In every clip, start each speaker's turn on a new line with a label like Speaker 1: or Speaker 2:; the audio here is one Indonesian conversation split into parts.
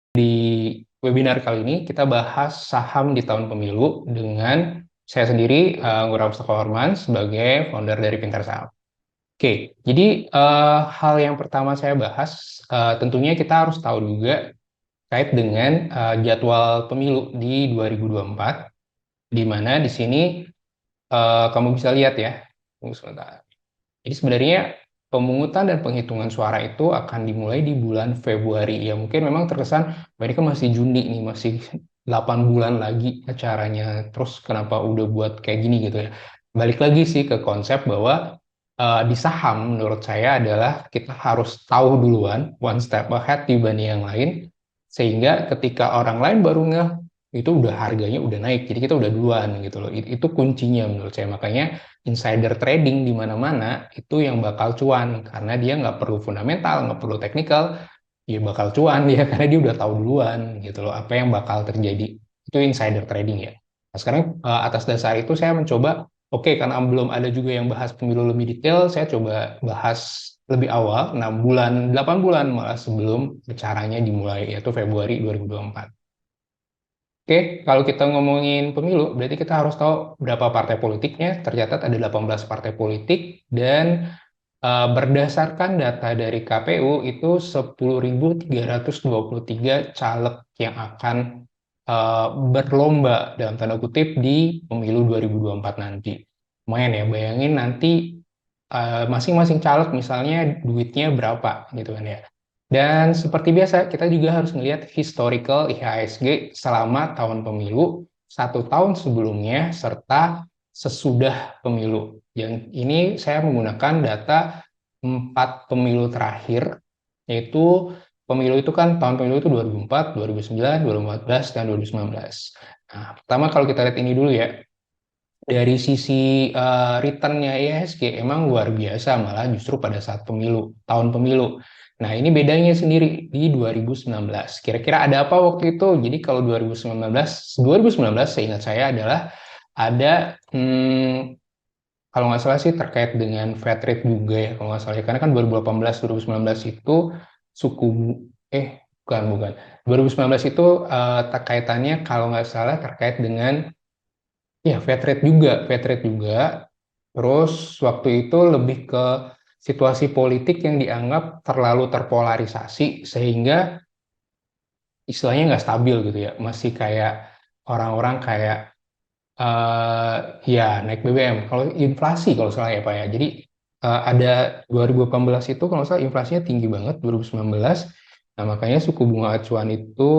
Speaker 1: Di webinar kali ini kita bahas saham di tahun pemilu dengan saya sendiri, Ngurah Mustafa Horman, sebagai founder dari Pintar Saham. Oke, jadi hal yang pertama saya bahas, tentunya kita harus tahu juga terkait dengan jadwal pemilu di 2024, di mana di sini kamu bisa lihat ya. Tunggu sebentar. Jadi sebenarnya pemungutan dan penghitungan suara itu akan dimulai di bulan Februari. Ya mungkin memang terkesan mereka masih Juni nih, masih 8 bulan lagi acaranya. Terus kenapa udah buat kayak gini gitu ya. Balik lagi sih ke konsep bahwa di saham menurut saya adalah kita harus tahu duluan one step ahead dibanding yang lain, sehingga ketika orang lain baru ngeh, itu udah harganya udah naik, jadi kita udah duluan gitu loh. Itu kuncinya menurut saya. Makanya insider trading di mana-mana itu yang bakal cuan, karena dia nggak perlu fundamental, nggak perlu teknikal, dia bakal cuan dia karena dia udah tahu duluan gitu loh apa yang bakal terjadi. Itu insider trading ya. Nah, sekarang atas dasar itu saya mencoba, oke, karena belum ada juga yang bahas pemilu lebih detail, saya coba bahas lebih awal, 6 bulan, 8 bulan malah sebelum acaranya dimulai, yaitu Februari 2024. Oke, kalau kita ngomongin pemilu, berarti kita harus tahu berapa partai politiknya. Tercatat ada 18 partai politik, dan berdasarkan data dari KPU itu 10.323 caleg yang akan berlomba dalam tanda kutip di pemilu 2024 nanti. Lumayan ya, bayangin nanti masing-masing caleg misalnya duitnya berapa gitu kan ya. Dan seperti biasa, kita juga harus melihat historical IHSG selama tahun pemilu, 1 tahun sebelumnya, serta sesudah pemilu. Yang ini saya menggunakan data 4 pemilu terakhir, yaitu pemilu itu kan, tahun pemilu itu 2004, 2009, 2014, dan 2019. Nah, pertama kalau kita lihat ini dulu ya, dari sisi returnnya IHSG emang luar biasa, malah justru pada saat pemilu, tahun pemilu. Nah, ini bedanya sendiri di 2019. Kira-kira ada apa waktu itu? Jadi kalau 2019 seingat saya adalah ada, kalau nggak salah sih terkait dengan Fed rate juga ya, kalau nggak salah ya. Karena kan 2018, 2019 itu suku, bukan. 2019 itu kaitannya kalau nggak salah terkait dengan, ya, Fed rate juga. Terus waktu itu lebih ke situasi politik yang dianggap terlalu terpolarisasi, sehingga istilahnya nggak stabil gitu ya. Masih kayak orang-orang kayak eh ya naik BBM. Kalau inflasi kalau salah ya Pak ya. Jadi ada 2018 itu kalau salah inflasinya tinggi banget 2019. Nah, makanya suku bunga acuan itu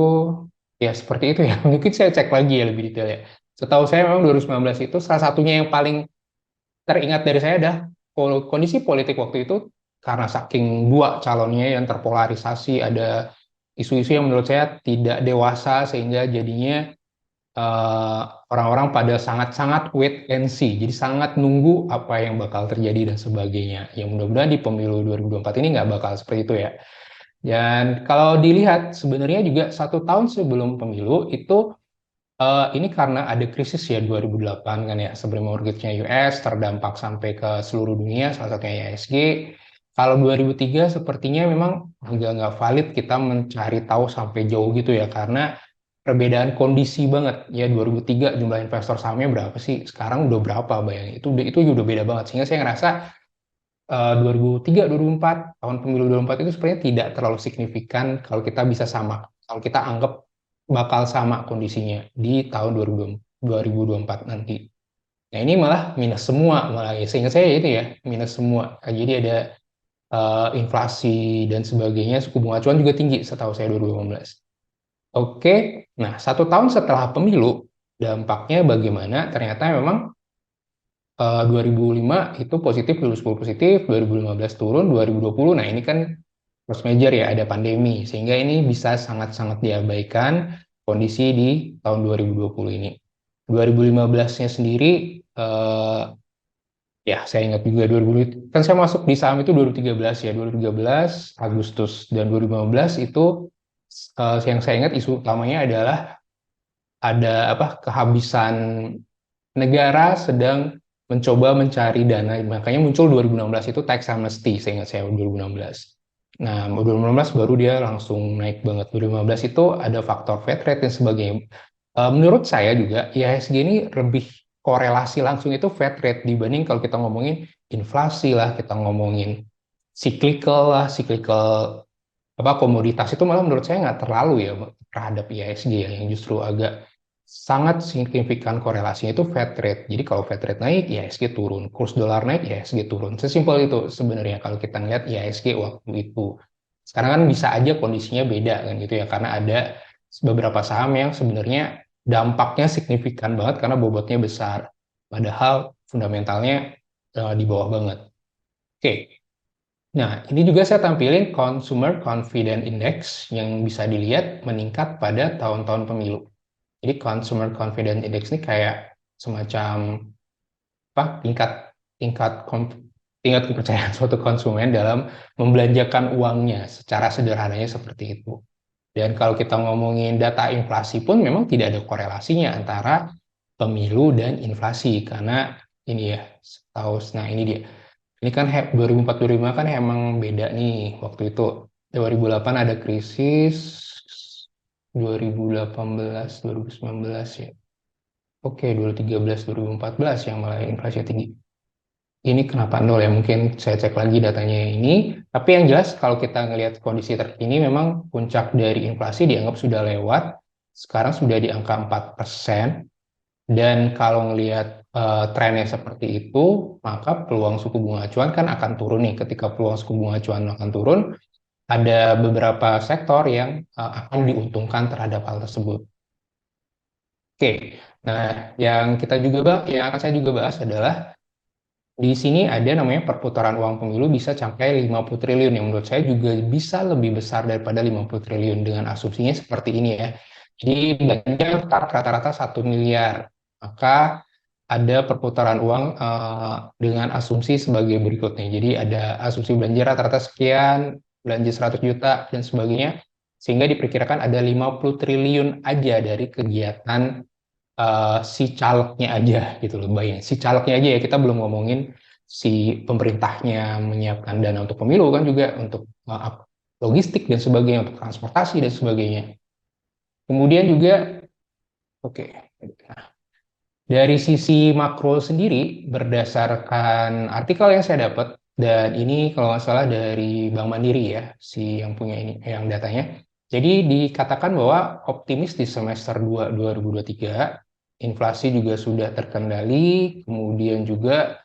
Speaker 1: ya seperti itu ya. Mungkin saya cek lagi ya lebih detail ya. Setahu saya memang 2019 itu salah satunya yang paling teringat dari saya adalah kondisi politik waktu itu, karena saking dua calonnya yang terpolarisasi, ada isu-isu yang menurut saya tidak dewasa, sehingga jadinya eh, orang-orang pada sangat-sangat wait and see, jadi sangat nunggu apa yang bakal terjadi dan sebagainya. Yang mudah-mudahan di pemilu 2024 ini nggak bakal seperti itu ya. Dan kalau dilihat sebenarnya juga 1 tahun sebelum pemilu itu, ini karena ada krisis ya 2008 kan ya, sebelum mortgage-nya US terdampak sampai ke seluruh dunia, salah satunya IHSG. Kalau 2003 sepertinya memang agak nggak valid kita mencari tahu sampai jauh gitu ya, karena perbedaan kondisi banget ya. 2003 jumlah investor sahamnya berapa sih, sekarang udah berapa, bayangin itu udah beda banget, sehingga saya ngerasa 2003 2004 tahun pemilu 2004 itu sebenarnya tidak terlalu signifikan kalau kita bisa sama, kalau kita anggap bakal sama kondisinya di tahun 2024 nanti. Nah, ini malah minus semua, malah ya seingat saya itu ya minus semua. Jadi ada inflasi dan sebagainya, suku bunga acuan juga tinggi setahu saya 2018. Oke, nah 1 tahun setelah pemilu dampaknya bagaimana? Ternyata memang 2005 itu positif, lulus positif, 2015 turun, 2020. Nah, ini kan force major ya, ada pandemi, sehingga ini bisa sangat-sangat diabaikan kondisi di tahun 2020 ini. 2015-nya sendiri, ya saya ingat juga 2000, kan saya masuk di saham itu 2013 ya, 2013 Agustus, dan 2015 itu yang saya ingat isu utamanya adalah ada apa, kehabisan, negara sedang mencoba mencari dana, makanya muncul 2016 itu tax amnesty, saya ingat saya 2016. Nah, 2019 baru dia langsung naik banget. 2015 itu ada faktor Fed rate dan sebagainya. Menurut saya juga IHSG ini lebih korelasi langsung itu Fed rate dibanding kalau kita ngomongin inflasi lah, kita ngomongin cyclical apa komoditas itu malah menurut saya nggak terlalu ya terhadap IHSG ya, yang justru agak sangat signifikan korelasinya itu Fed rate. Jadi kalau Fed rate naik, IHSG turun. Kurs dolar naik, IHSG turun. Sesimpel itu sebenarnya kalau kita ngeliat IHSG waktu itu. Sekarang kan bisa aja kondisinya beda kan gitu ya, karena ada beberapa saham yang sebenarnya dampaknya signifikan banget karena bobotnya besar. Padahal fundamentalnya di bawah banget. Oke, nah ini juga saya tampilin Consumer Confidence Index yang bisa dilihat meningkat pada tahun-tahun pemilu. Jadi Consumer Confidence Index ini kayak semacam apa tingkat kepercayaan suatu konsumen dalam membelanjakan uangnya secara sederhananya seperti itu. Dan kalau kita ngomongin data inflasi pun memang tidak ada korelasinya antara pemilu dan inflasi karena ini ya tahu, nah ini dia. Ini kan 2004-2005 kan emang beda nih waktu itu. 2008 ada krisis, 2018, 2019 ya. Oke, 2013, 2014 yang malah inflasi tinggi. Ini kenapa nol ya? Mungkin saya cek lagi datanya ini. Tapi yang jelas kalau kita ngelihat kondisi terkini memang puncak dari inflasi dianggap sudah lewat. Sekarang sudah di angka 4%. Dan kalau ngelihat trennya seperti itu, maka peluang suku bunga acuan kan akan turun nih. Ketika peluang suku bunga acuan akan turun, ada beberapa sektor yang akan diuntungkan terhadap hal tersebut. Oke, nah yang akan saya juga bahas adalah di sini ada namanya perputaran uang pemilu bisa sampai 50 triliun yang menurut saya juga bisa lebih besar daripada 50 triliun dengan asumsinya seperti ini ya. Jadi belanja rata-rata 1 miliar. Maka ada perputaran uang dengan asumsi sebagai berikutnya. Jadi ada asumsi belanja rata-rata sekian, belanja 100 juta dan sebagainya. Sehingga diperkirakan ada 50 triliun aja dari kegiatan si calegnya aja gitu loh, bayangin si calegnya aja ya, kita belum ngomongin si pemerintahnya menyiapkan dana untuk pemilu kan juga untuk logistik dan sebagainya, untuk transportasi dan sebagainya. Kemudian juga oke, nah, dari sisi makro sendiri berdasarkan artikel yang saya dapat, dan ini kalau nggak salah dari Bank Mandiri ya si yang punya ini yang datanya. Jadi dikatakan bahwa optimis di semester 2 2023 inflasi juga sudah terkendali, kemudian juga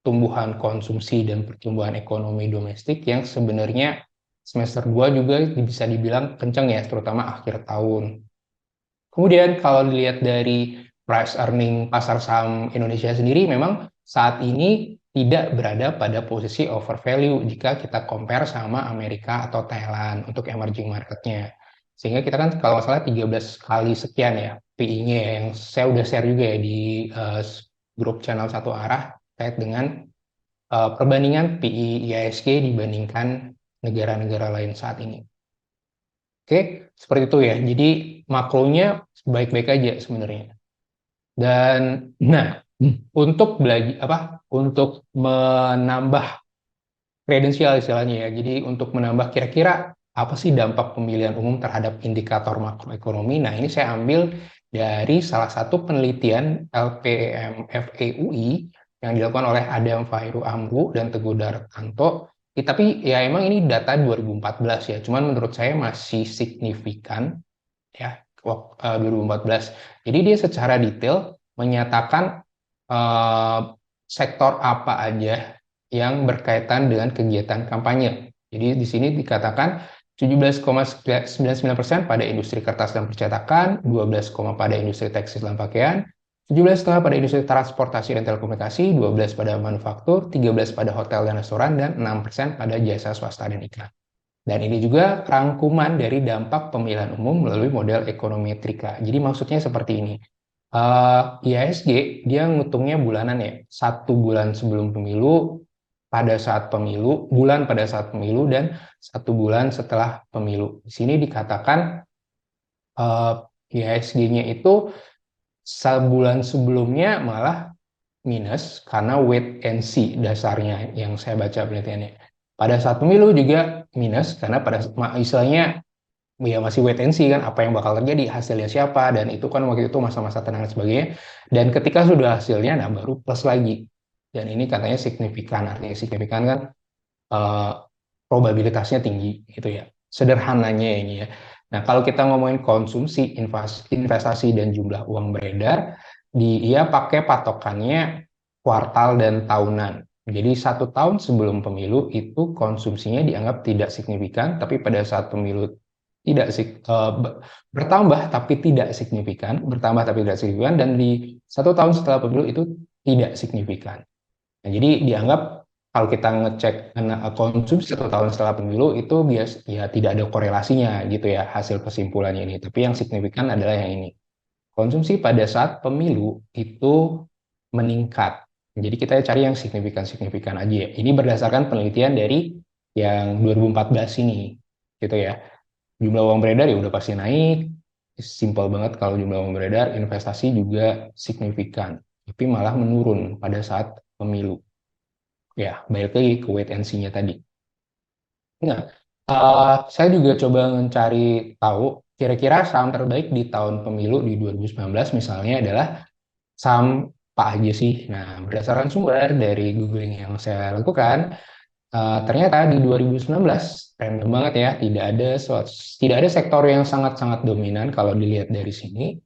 Speaker 1: tumbuhan konsumsi dan pertumbuhan ekonomi domestik yang sebenarnya semester 2 juga bisa dibilang kencang ya, terutama akhir tahun. Kemudian kalau dilihat dari price earning pasar saham Indonesia sendiri memang saat ini tidak berada pada posisi overvalue jika kita compare sama Amerika atau Thailand untuk emerging marketnya. Sehingga kita kan kalau nggak salah 13 kali sekian ya PI-nya ya, yang saya udah share juga ya di grup channel satu arah terkait dengan perbandingan PI IHSG dibandingkan negara-negara lain saat ini. Oke, seperti itu ya. Jadi makronya baik-baik aja sebenarnya. Dan nah, untuk belajar apa? Untuk menambah kredensial istilahnya ya. Jadi untuk menambah kira-kira apa sih dampak pemilihan umum terhadap indikator makroekonomi? Nah, ini saya ambil dari salah satu penelitian LPMFEUI yang dilakukan oleh Adam Fairu Amru dan Teguh Dartanto. Tapi ya emang ini data 2014 ya, cuman menurut saya masih signifikan ya 2014. Jadi dia secara detail menyatakan eh, sektor apa aja yang berkaitan dengan kegiatan kampanye. Jadi di sini dikatakan 17,99% pada industri kertas dan percetakan, 12, pada industri tekstil dan pakaian, 17,5 pada industri transportasi dan telekomunikasi, 12 pada manufaktur, 13 pada hotel dan restoran, dan 6% pada jasa swasta dan iklan. Dan ini juga rangkuman dari dampak pemilihan umum melalui model ekonometrika. Jadi maksudnya seperti ini. IHSG dia ngitungnya bulanan ya. 1 bulan sebelum pemilu, pada saat pemilu, bulan pada saat pemilu, dan 1 bulan setelah pemilu. Di sini dikatakan IHSG-nya itu sebulan sebelumnya malah minus karena wait and see dasarnya yang saya baca penelitiannya. Pada saat pemilu juga minus, karena istilahnya ya masih wait and see kan apa yang bakal terjadi, hasilnya siapa, dan itu kan waktu itu masa-masa tenang dan sebagainya. Dan ketika sudah hasilnya, nah baru plus lagi. Dan ini katanya signifikan, artinya signifikan kan eh, probabilitasnya tinggi gitu ya. Sederhananya ini ya. Nah, kalau kita ngomongin konsumsi, investasi dan jumlah uang beredar, dia pakai patokannya kuartal dan tahunan. Jadi 1 tahun sebelum pemilu itu konsumsinya dianggap tidak signifikan, tapi pada saat pemilu tidak bertambah tapi tidak signifikan, bertambah tapi tidak signifikan, dan di 1 tahun setelah pemilu itu tidak signifikan. Nah, jadi dianggap kalau kita ngecek konsumsi 1 tahun setelah pemilu itu ya tidak ada korelasinya gitu ya hasil kesimpulannya ini. Tapi yang signifikan adalah yang ini. Konsumsi pada saat pemilu itu meningkat. Jadi kita cari yang signifikan-signifikan aja ya. Ini berdasarkan penelitian dari yang 2014 ini gitu ya. Jumlah uang beredar ya udah pasti naik. Simpel banget kalau jumlah uang beredar, investasi juga signifikan. Tapi malah menurun pada saat pemilu. Ya, balik lagi ke wait and see-nya tadi. Nah, saya juga coba mencari tahu kira-kira saham terbaik di tahun pemilu di 2019 misalnya adalah saham apa aja sih. Nah, berdasarkan sumber dari googling yang saya lakukan, ternyata di 2019 random banget ya, tidak ada sektor yang sangat-sangat dominan kalau dilihat dari sini.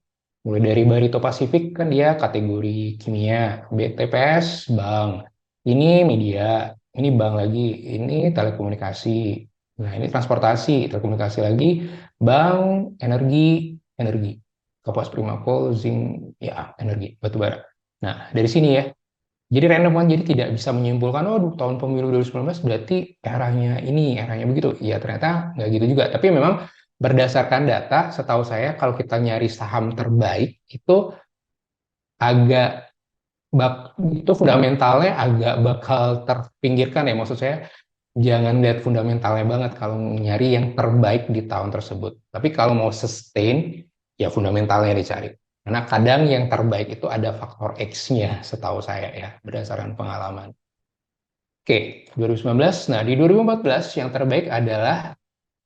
Speaker 1: Mulai dari Barito Pasifik kan dia kategori kimia, BTPS bank, ini media, ini bank lagi, ini telekomunikasi, nah ini transportasi, telekomunikasi lagi, bank, energi, energi, Kapuas Primakol, zinc, ya energi, batubara. Nah dari sini ya, jadi random kan, jadi tidak bisa menyimpulkan, oh tahun pemilu 2019 berarti eranya ini, eranya begitu. Ya ternyata nggak gitu juga. Tapi memang berdasarkan data, setahu saya kalau kita nyari saham terbaik itu agak itu fundamentalnya agak bakal terpinggirkan ya. Maksud saya jangan lihat fundamentalnya banget kalau nyari yang terbaik di tahun tersebut. Tapi kalau mau sustain, ya fundamentalnya dicari. Karena kadang yang terbaik itu ada faktor X-nya setahu saya ya, berdasarkan pengalaman. Oke, 2019. Nah, di 2014 yang terbaik adalah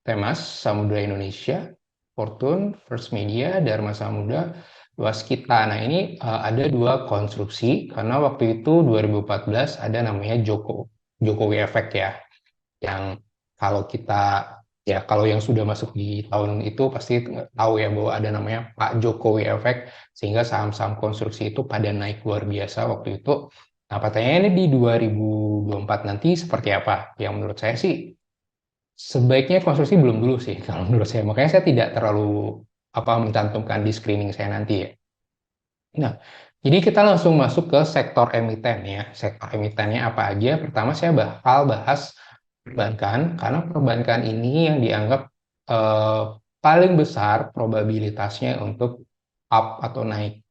Speaker 1: Temas, Samudra Indonesia, Fortune, First Media, Dharma Samudra, Waskita. Nah, ini ada dua konstruksi karena waktu itu 2014 ada namanya Jokowi Effect ya. Yang kalau kita ya kalau yang sudah masuk di tahun itu pasti tahu ya bahwa ada namanya Pak Jokowi Effect, sehingga saham-saham konstruksi itu pada naik luar biasa waktu itu. Nah, pertanyaannya ini di 2024 nanti seperti apa? Yang menurut saya sih sebaiknya konstruksi belum dulu sih kalau menurut saya. Makanya saya tidak terlalu mencantumkan di screening saya nanti ya. Nah, jadi kita langsung masuk ke sektor emiten ya. Sektor emitennya apa aja? Pertama saya bakal bahas perbankan, karena perbankan ini yang dianggap eh, paling besar probabilitasnya untuk up atau naik.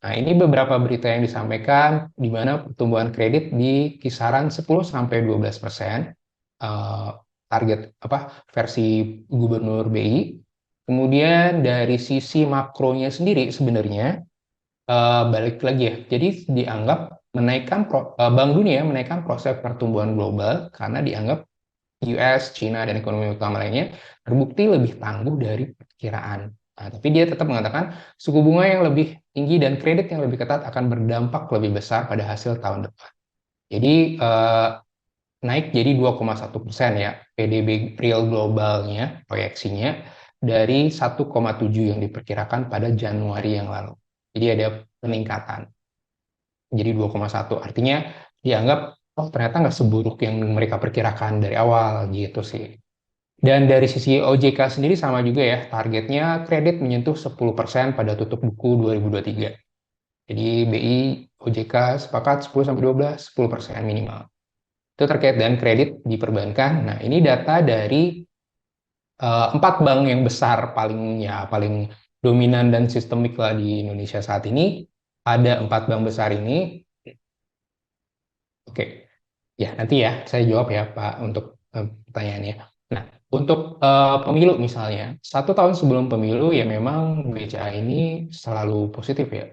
Speaker 1: Nah, ini beberapa berita yang disampaikan di mana pertumbuhan kredit di kisaran 10-12%, eh, target versi Gubernur BI. Kemudian dari sisi makronya sendiri sebenarnya balik lagi ya. Jadi dianggap Bank Dunia menaikkan proses pertumbuhan global karena dianggap US, China, dan ekonomi utama lainnya terbukti lebih tangguh dari perkiraan. Nah, tapi dia tetap mengatakan suku bunga yang lebih tinggi dan kredit yang lebih ketat akan berdampak lebih besar pada hasil tahun depan. Jadi naik jadi 2,1% ya PDB real globalnya proyeksinya dari 1,7 yang diperkirakan pada Januari yang lalu. Jadi ada peningkatan. Jadi 2,1 artinya dianggap oh ternyata nggak seburuk yang mereka perkirakan dari awal gitu sih. Dan dari sisi OJK sendiri sama juga ya, targetnya kredit menyentuh 10% pada tutup buku 2023. Jadi BI, OJK sepakat 10-12, 10% minimal. Itu terkait dengan kredit di perbankan. Nah, ini data dari 4 bank yang besar paling dominan dan sistemik lah di Indonesia saat ini. Ada 4 bank besar ini. Oke, ya nanti ya saya jawab ya Pak untuk pertanyaannya. Nah, untuk pemilu misalnya, 1 tahun sebelum pemilu ya memang BCA ini selalu positif ya.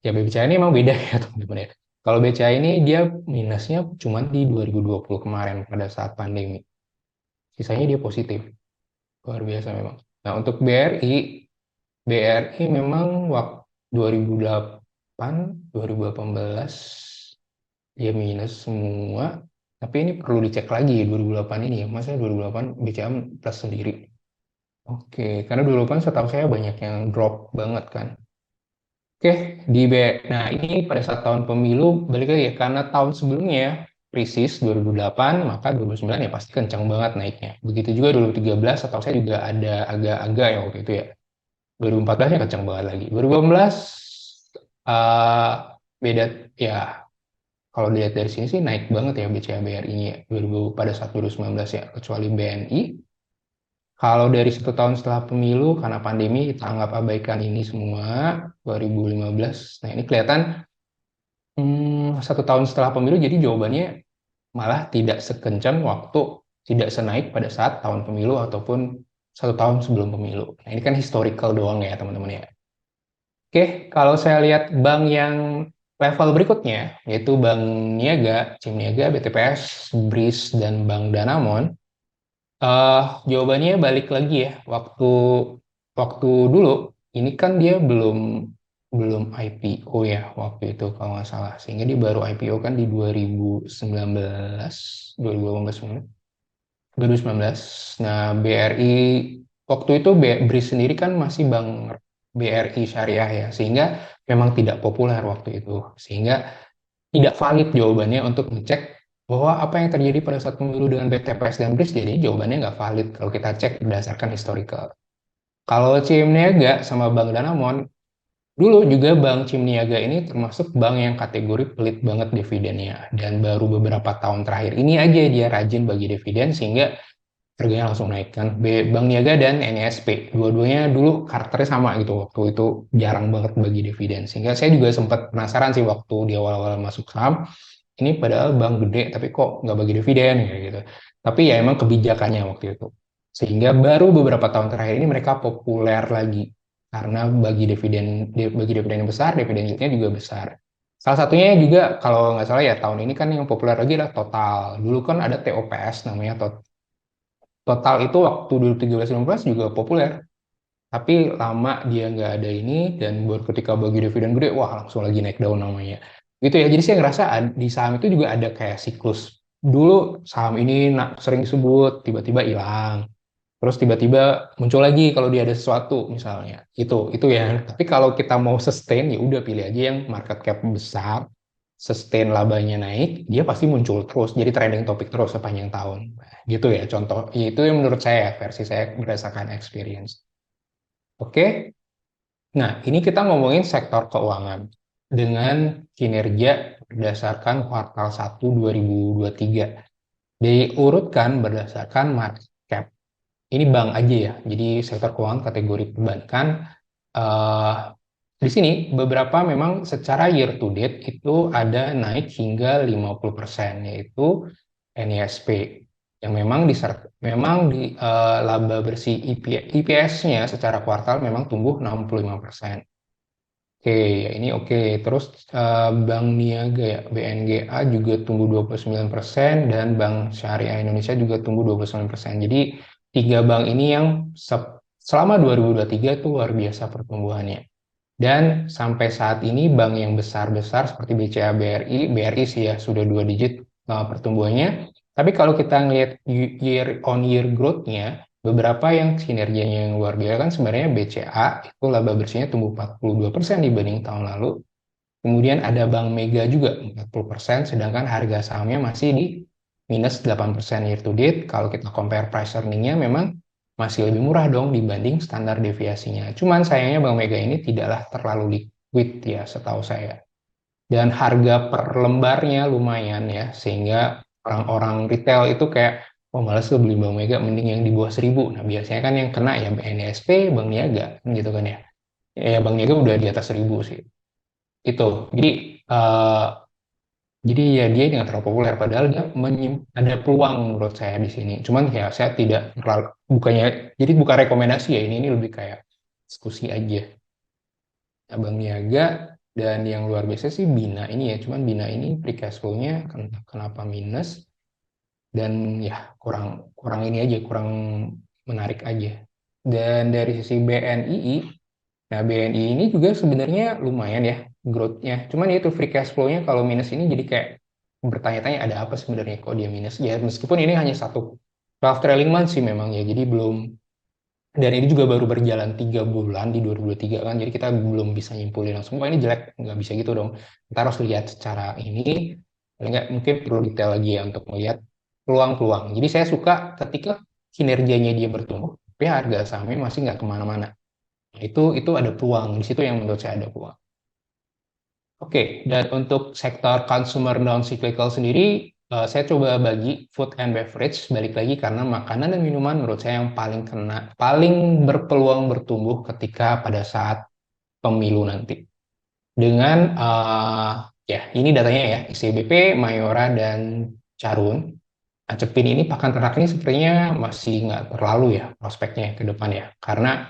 Speaker 1: Ya BCA ini memang beda ya teman-teman ya. Kalau BCA ini dia minusnya cuma di 2020 kemarin pada saat pandemi. Sisanya dia positif. Luar biasa memang. Nah, untuk BRI memang waktu 2008, 2018 dia minus semua. Tapi ini perlu dicek lagi 2008 ini ya. Masa 2008 BCA plus sendiri. Oke, karena 2008 setahu saya banyak yang drop banget kan. Oke, nah ini pada saat tahun pemilu, balik lagi ya, karena tahun sebelumnya krisis 2008, maka 2009 ya pasti kencang banget naiknya. Begitu juga 2013, atau saya juga ada agak-agak ya waktu itu ya. 2014 nya kencang banget lagi. 2018 eh beda ya, kalau dilihat dari sini sih naik banget ya BCA BRI-nya ya, 2000 pada saat 2019 ya, kecuali BNI. Kalau dari 1 tahun setelah pemilu, karena pandemi, kita anggap abaikan ini semua, 2015. Nah, ini kelihatan 1 tahun setelah pemilu, jadi jawabannya malah tidak sekencang waktu, tidak senaik pada saat tahun pemilu ataupun 1 tahun sebelum pemilu. Nah, ini kan historical doang ya, teman-teman ya. Oke, kalau saya lihat bank yang level berikutnya, yaitu Bank Niaga, CIM Niaga, BTPS, BRIS, dan Bank Danamon, Eh, jawabannya balik lagi ya, waktu waktu dulu ini kan dia belum belum IPO ya waktu itu kalau nggak salah, sehingga dia baru IPO kan di 2019, 2018, 2019. Nah, BRI waktu itu BRI sendiri kan masih Bank BRI Syariah ya, sehingga memang tidak populer waktu itu, sehingga tidak valid jawabannya untuk ngecek bahwa apa yang terjadi pada saat pemilu dengan BTPS dan BRIS, jadi jawabannya nggak valid kalau kita cek berdasarkan historical. Kalau CIM Niaga sama Bank Danamon, dulu juga Bank CIM Niaga ini termasuk bank yang kategori pelit banget dividennya. Dan baru beberapa tahun terakhir ini aja dia rajin bagi dividen sehingga harganya langsung naik kan. Bank Niaga dan NISP, dua-duanya dulu karakternya sama gitu. Waktu itu jarang banget bagi dividen. Sehingga saya juga sempat penasaran sih waktu di awal-awal masuk saham, ini padahal bank gede tapi kok nggak bagi dividen ya gitu. Tapi ya emang kebijakannya waktu itu. Sehingga baru beberapa tahun terakhir ini mereka populer lagi karena bagi dividen yang besar, dividen yieldnya juga besar. Salah satunya juga kalau nggak salah ya tahun ini kan yang populer lagi adalah Total. Dulu kan ada TOPS namanya Total itu waktu 2013-2015 juga populer. Tapi lama dia nggak ada ini dan baru ketika bagi dividen gede, wah langsung lagi naik daun namanya. Gitu ya, jadi saya ngerasa di saham itu juga ada kayak siklus. Dulu saham ini sering disebut, tiba-tiba hilang. Terus tiba-tiba muncul lagi kalau dia ada sesuatu misalnya. Itu ya. Tapi kalau kita mau sustain, ya udah pilih aja yang market cap besar, sustain labanya naik, dia pasti muncul terus, jadi trending topik terus sepanjang tahun. Nah, gitu ya contoh. Itu yang menurut saya, versi saya berdasarkan experience. Oke. Nah, ini kita ngomongin sektor keuangan dengan kinerja berdasarkan kuartal 1 2023. Diurutkan berdasarkan market cap. Ini bank aja ya. Jadi sektor keuangan kategori perbankan. eh, di sini beberapa memang secara year to date itu ada naik hingga 50%, yaitu NISP yang memang di laba bersih IPS-nya secara kuartal memang tumbuh 65%. Oke, ya ini oke. Terus Bank Niaga ya, BNGA juga tumbuh 29% dan Bank Syariah Indonesia juga tumbuh 29%. Jadi tiga bank ini yang selama 2023 itu luar biasa pertumbuhannya. Dan sampai saat ini bank yang besar-besar seperti BCA, BRI sih ya sudah 2 digit pertumbuhannya. Tapi kalau kita ngelihat year on year growth-nya, beberapa yang kinerjanya yang luar biasa kan sebenarnya BCA itu laba bersihnya tumbuh 42% dibanding tahun lalu. Kemudian ada Bank Mega juga 40%, sedangkan harga sahamnya masih di minus 8% year to date. Kalau kita compare price earning-nya memang masih lebih murah dong dibanding standar deviasinya. Cuman sayangnya Bank Mega ini tidaklah terlalu liquid ya setahu saya. Dan harga per lembarnya lumayan ya, sehingga orang-orang retail itu kayak, oh males tuh beli Bank Mega, mending yang di bawah 1.000. Nah biasanya kan yang kena ya BNSP, Bank Niaga, gitu kan ya. Ya Bank Niaga udah di atas 1.000 sih. Itu. Eh, jadi ya dia nggak terlalu populer, padahal dia ada peluang menurut saya di sini. Cuman ya saya tidak terlalu, bukannya, jadi bukan rekomendasi ya, ini lebih kayak diskusi aja. Nah, Bank Niaga. Dan yang luar biasa sih Bina ini ya, cuman Bina ini free cash flow-nya kenapa minus, dan ya kurang kurang ini aja, kurang menarik aja. Dan dari sisi BNII, nah BNI ini juga sebenarnya lumayan ya growth-nya. Cuman ya itu free cash flow-nya kalau minus ini jadi kayak bertanya-tanya ada apa sebenarnya kok dia minus. Ya meskipun ini hanya satu 12 trailing month sih memang ya, jadi belum, dan ini juga baru berjalan 3 bulan di 2023 kan, jadi kita belum bisa nyimpulin langsung wah ini jelek, nggak bisa gitu dong. Kita harus lihat secara ini, paling nggak mungkin perlu detail lagi ya untuk melihat peluang-peluang. Jadi saya suka ketika kinerjanya dia bertumbuh tapi harga sahamnya masih nggak kemana-mana. Nah, itu ada peluang di situ, yang menurut saya ada peluang. Oke, dan untuk sektor consumer non-cyclical sendiri, saya coba bagi food and beverage, balik lagi karena makanan dan minuman menurut saya yang paling berpeluang bertumbuh ketika pada saat pemilu nanti. Dengan, ya ini datanya ya, ICBP, Mayora, dan Carun. Nah, Cepin ini pakan ternak ini sepertinya masih nggak terlalu ya prospeknya ke depan ya, karena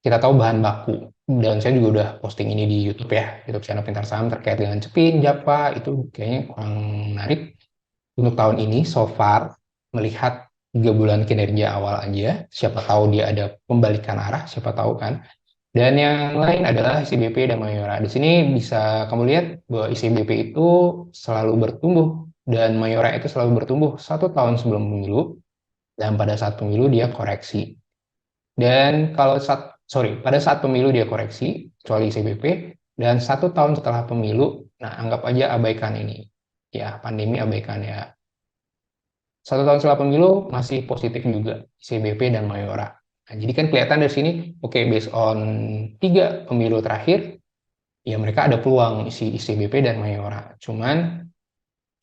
Speaker 1: kita tahu bahan baku, dan saya juga udah posting ini di YouTube ya, YouTube channel Pintar Saham terkait dengan Cepin, Japa, itu kayaknya kurang menarik untuk tahun ini so far, melihat 3 bulan kinerja awal aja, siapa tahu dia ada pembalikan arah, siapa tahu kan. Dan yang lain adalah ICBP dan Mayora. Di sini bisa kamu lihat bahwa ICBP itu selalu bertumbuh dan Mayora itu selalu bertumbuh 1 tahun sebelum pemilu, dan pada saat pemilu dia koreksi. Dan pada saat pemilu dia koreksi, kecuali CBP, dan 1 tahun setelah pemilu, nah anggap aja abaikan ini. Ya, pandemi abaikan ya. 1 tahun setelah pemilu masih positif juga CBP dan Mayora. Nah, jadi kan kelihatan dari sini, oke, based on 3 pemilu terakhir, ya mereka ada peluang isi CBP dan Mayora. Cuman,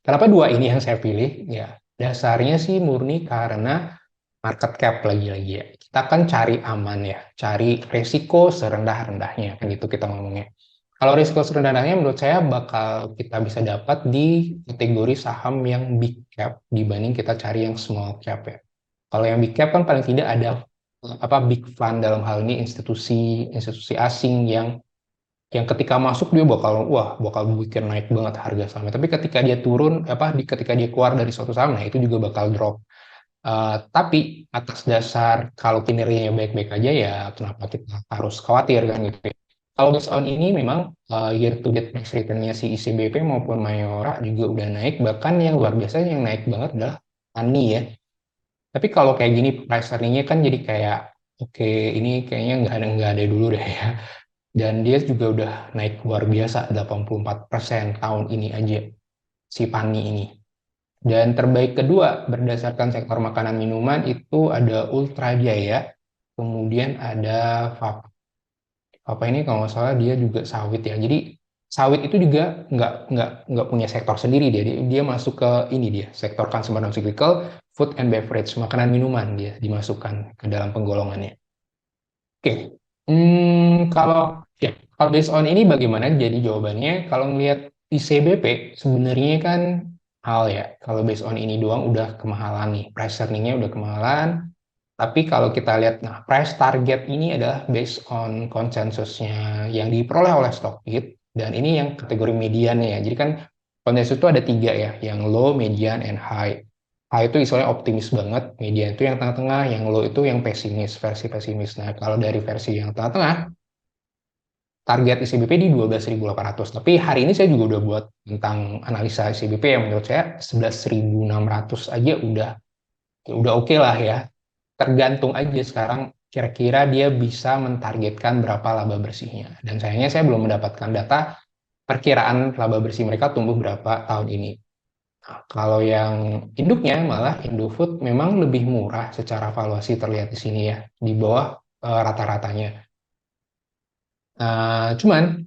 Speaker 1: kenapa dua ini yang saya pilih? Ya, dasarnya sih murni karena market cap lagi-lagi ya. Kita kan cari aman ya, cari resiko serendah-rendahnya, kan gitu kita ngomongnya. Kalau risiko serendah-rendahnya menurut saya bakal kita bisa dapat di kategori saham yang big cap dibanding kita cari yang small cap ya. Kalau yang big cap kan paling tidak ada apa big fund, dalam hal ini institusi institusi asing yang ketika masuk dia bakal bikin naik banget harga sahamnya. Tapi ketika dia turun ketika dia keluar dari suatu saham, nah itu juga bakal drop. Tapi atas dasar kalau kinerjanya baik-baik aja ya kenapa kita harus khawatir kan gitu ya. Kalau based on ini memang year to date max return-nya si ICBP maupun Mayora juga udah naik, bahkan yang luar biasa yang naik banget adalah Tani ya. Tapi kalau kayak gini price earning-nya kan jadi kayak oke, ini kayaknya nggak ada dulu deh ya. Dan dia juga udah naik luar biasa 84% tahun ini aja si Pani ini. Dan terbaik kedua berdasarkan sektor makanan minuman itu ada Ultra Jaya, kemudian ada Vapa. Vapa ini kalau nggak salah dia juga sawit ya. Jadi sawit itu juga nggak punya sektor sendiri dia masuk ke ini dia sektor consumer non cyclical, food and beverage, makanan minuman dia dimasukkan ke dalam penggolongannya. Oke, kalau based on ini bagaimana? Jadi jawabannya kalau melihat ICBP sebenarnya kan hal ya. Kalau based on ini doang udah kemahalan nih, price earningnya udah kemahalan. Tapi kalau kita lihat, nah price target ini adalah based on konsensusnya yang diperoleh oleh Stockbit, dan ini yang kategori median ya. Jadi kan konsensus itu ada 3 ya, yang low, median, and high. High itu istilahnya optimis banget, median itu yang tengah-tengah, yang low itu yang pesimis, versi pesimis. Nah kalau dari versi yang tengah-tengah, target ICBP di 12.800. Tapi hari ini saya juga udah buat tentang analisa ICBP yang menurut saya 11.600 aja udah oke lah ya. Tergantung aja sekarang kira-kira dia bisa mentargetkan berapa laba bersihnya. Dan sayangnya saya belum mendapatkan data perkiraan laba bersih mereka tumbuh berapa tahun ini. Nah, kalau yang induknya malah Indofood memang lebih murah secara valuasi terlihat di sini ya, di bawah rata-ratanya. Cuman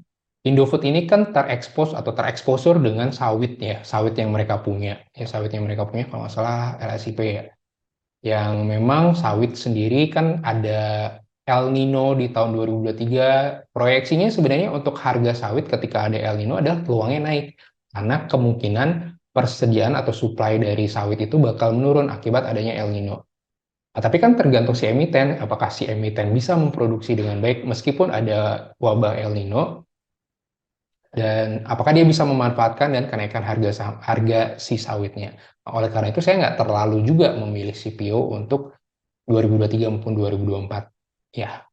Speaker 1: Indofood ini kan terekspos atau tereksposur dengan sawit ya, sawit yang mereka punya. Ya, sawit yang mereka punya kalau nggak salah LSIP ya. Yang memang sawit sendiri kan ada El Nino di tahun 2023. Proyeksinya sebenarnya untuk harga sawit ketika ada El Nino adalah peluangnya naik. Karena kemungkinan persediaan atau supply dari sawit itu bakal menurun akibat adanya El Nino. Nah, tapi kan tergantung si emiten, apakah si emiten bisa memproduksi dengan baik meskipun ada wabah El Nino. dan apakah dia bisa memanfaatkan dan kenaikan harga si sawitnya. Oleh karena itu saya nggak terlalu juga memilih CPO untuk 2023 maupun 2024. Ya,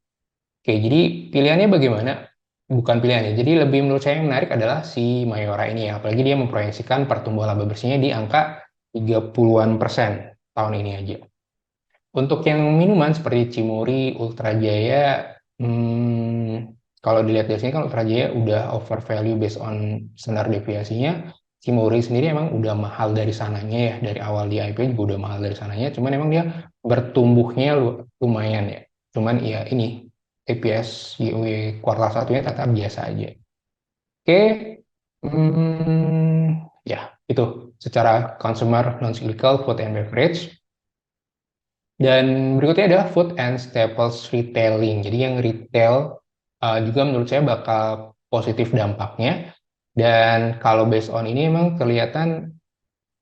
Speaker 1: oke, jadi pilihannya bagaimana? Bukan pilihannya. Jadi lebih menurut saya yang menarik adalah si Mayora ini ya. Apalagi dia memproyeksikan pertumbuhan laba bersihnya di angka 30-an% tahun ini aja. Untuk yang minuman seperti Cimori, Ultra Jaya, kalau dilihat dari sini kan Ultra Jaya udah over value based on standar deviasinya. Cimori sendiri emang udah mahal dari sananya ya, dari awal di IPO juga udah mahal dari sananya. Cuman emang dia bertumbuhnya lumayan ya. Cuman ya ini EPS YoY kuartal satunya tetap biasa aja. Oke, ya itu secara consumer non cyclical food and beverage. Dan berikutnya adalah food and staples retailing. Jadi yang retail juga menurut saya bakal positif dampaknya. Dan kalau based on ini memang kelihatan